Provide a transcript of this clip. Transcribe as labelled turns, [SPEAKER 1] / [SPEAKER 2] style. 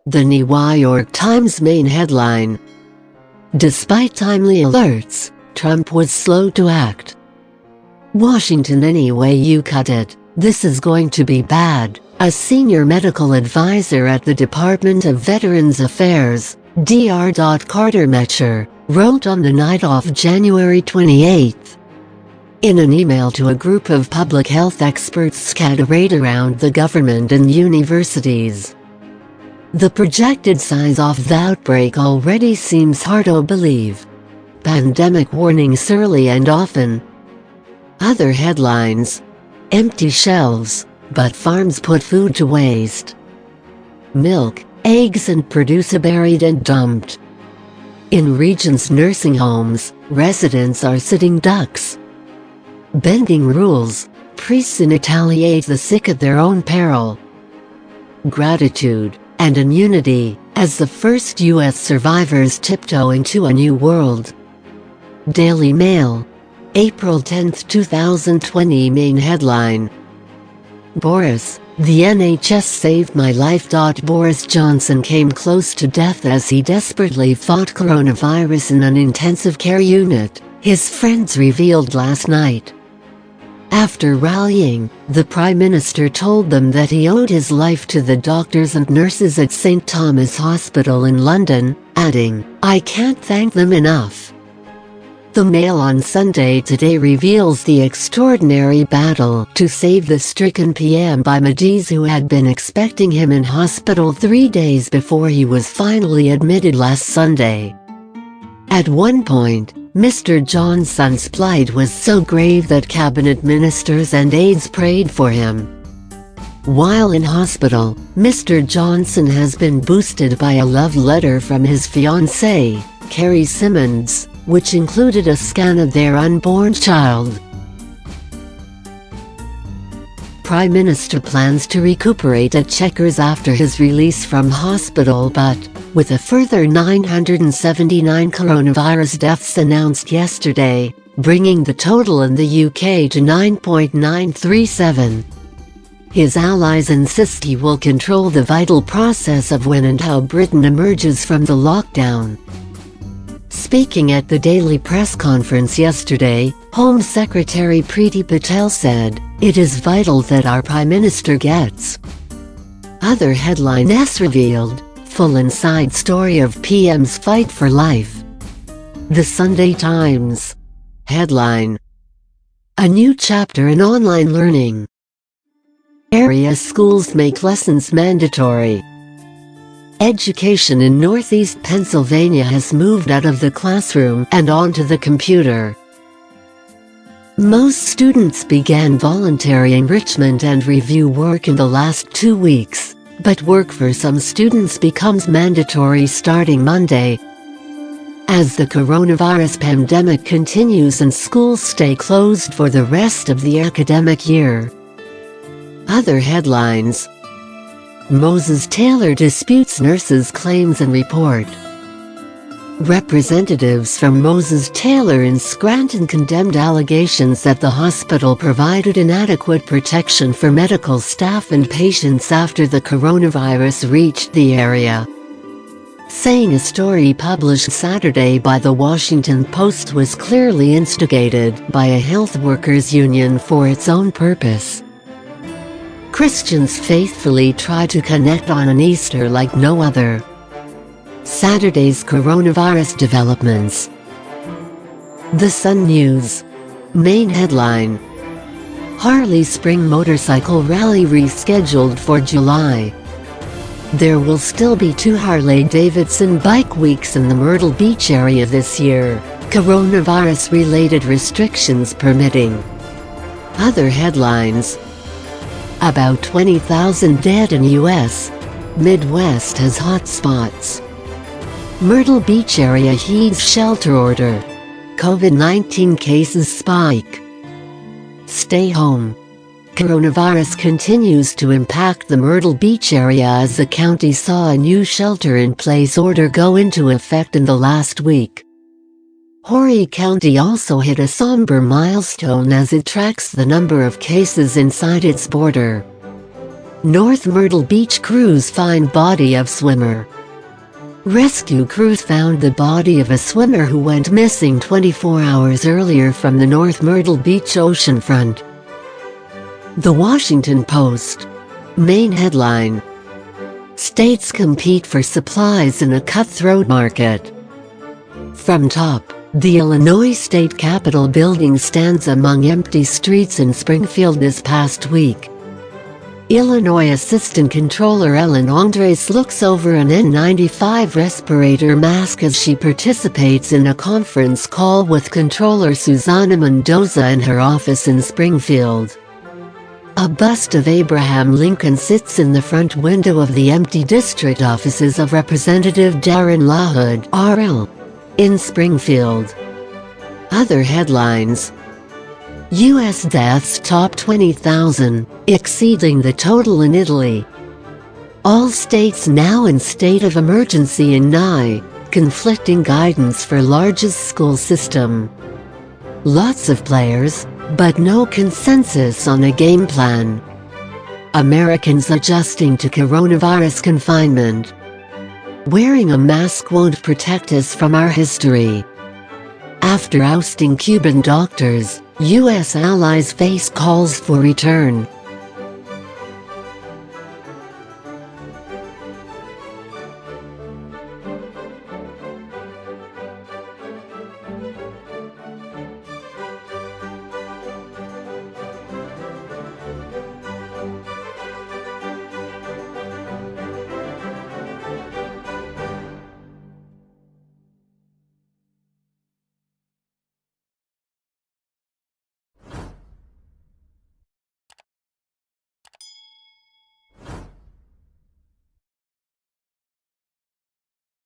[SPEAKER 1] The New York Times main headline: despite timely alerts, Trump was slow to act. Washington, any way you cut it, this is going to be bad, a senior medical advisor at the Department of Veterans Affairs, Dr. Carter Mecher, wrote on the night of January 28. In an email to a group of public health experts scattered around the government and universities. The projected size of the outbreak already seems hard to believe. Pandemic warnings early and often. Other headlines: empty shelves, but farms put food to waste. Milk, eggs and produce are buried and dumped. In Regent's nursing homes, residents are sitting ducks. Bending rules, priests retaliate the sick at their own peril. Gratitude and immunity, as the first U.S. survivors tiptoe into a new world. Daily Mail, April 10, 2020 main headline: Boris, the NHS saved my life. Boris Johnson came close to death as he desperately fought coronavirus in an intensive care unit, his friends revealed last night. After rallying, the Prime Minister told them that he owed his life to the doctors and nurses at St. Thomas' Hospital in London, adding, "I can't thank them enough." The Mail on Sunday today reveals the extraordinary battle to save the stricken PM by MDs who had been expecting him in hospital 3 days before he was finally admitted last Sunday. At one point, Mr. Johnson's plight was so grave that cabinet ministers and aides prayed for him. While in hospital, Mr. Johnson has been boosted by a love letter from his fiancée, Carrie Simmons, which included a scan of their unborn child. Prime Minister plans to recuperate at Chequers after his release from hospital, but, with a further 979 coronavirus deaths announced yesterday, bringing the total in the UK to 9.937. His allies insist he will control the vital process of when and how Britain emerges from the lockdown. Speaking at the daily press conference yesterday, Home Secretary Priti Patel said, "It is vital that our Prime Minister gets." Other headlines revealed, full inside story of PM's fight for life. The Sunday Times headline: a new chapter in online learning. Area schools make lessons mandatory. Education in Northeast Pennsylvania has moved out of the classroom and onto the computer. Most students began voluntary enrichment and review work in the last 2 weeks, but work for some students becomes mandatory starting Monday. As the coronavirus pandemic continues and schools stay closed for the rest of the academic year. Other headlines: Moses Taylor disputes nurses' claims and report. Representatives from Moses Taylor in Scranton condemned allegations that the hospital provided inadequate protection for medical staff and patients after the coronavirus reached the area, saying a story published Saturday by The Washington Post was clearly instigated by a health workers' union for its own purpose. Christians faithfully try to connect on an Easter like no other. Saturday's coronavirus developments. The Sun News main headline: Harley Spring Motorcycle Rally rescheduled for July. There will still be 2 Harley-Davidson bike weeks in the Myrtle Beach area this year, coronavirus-related restrictions permitting. Other headlines: about 20,000 dead in U.S. Midwest has hot spots. Myrtle Beach area heeds shelter order. COVID-19 cases spike. Stay home. Coronavirus continues to impact the Myrtle Beach area as the county saw a new shelter-in-place order go into effect in the last week. Horry County also hit a somber milestone as it tracks the number of cases inside its border. North Myrtle Beach crews find body of swimmer. Rescue crews found the body of a swimmer who went missing 24 hours earlier from the North Myrtle Beach oceanfront. The Washington Post. Main headline: States compete for supplies in a cutthroat market. From top, the Illinois State Capitol building stands among empty streets in Springfield this past week. Illinois Assistant Controller Ellen Andres looks over an N95 respirator mask as she participates in a conference call with Controller Susana Mendoza in her office in Springfield. A bust of Abraham Lincoln sits in the front window of the empty district offices of Representative Darren LaHood, RL, in Springfield. Other headlines: U.S. deaths top 20,000, exceeding the total in Italy. All states now in state of emergency in NI, conflicting guidance for largest school system. Lots of players, but no consensus on a game plan. Americans adjusting to coronavirus confinement. Wearing a mask won't protect us from our history. After ousting Cuban doctors, U.S. allies face calls for return.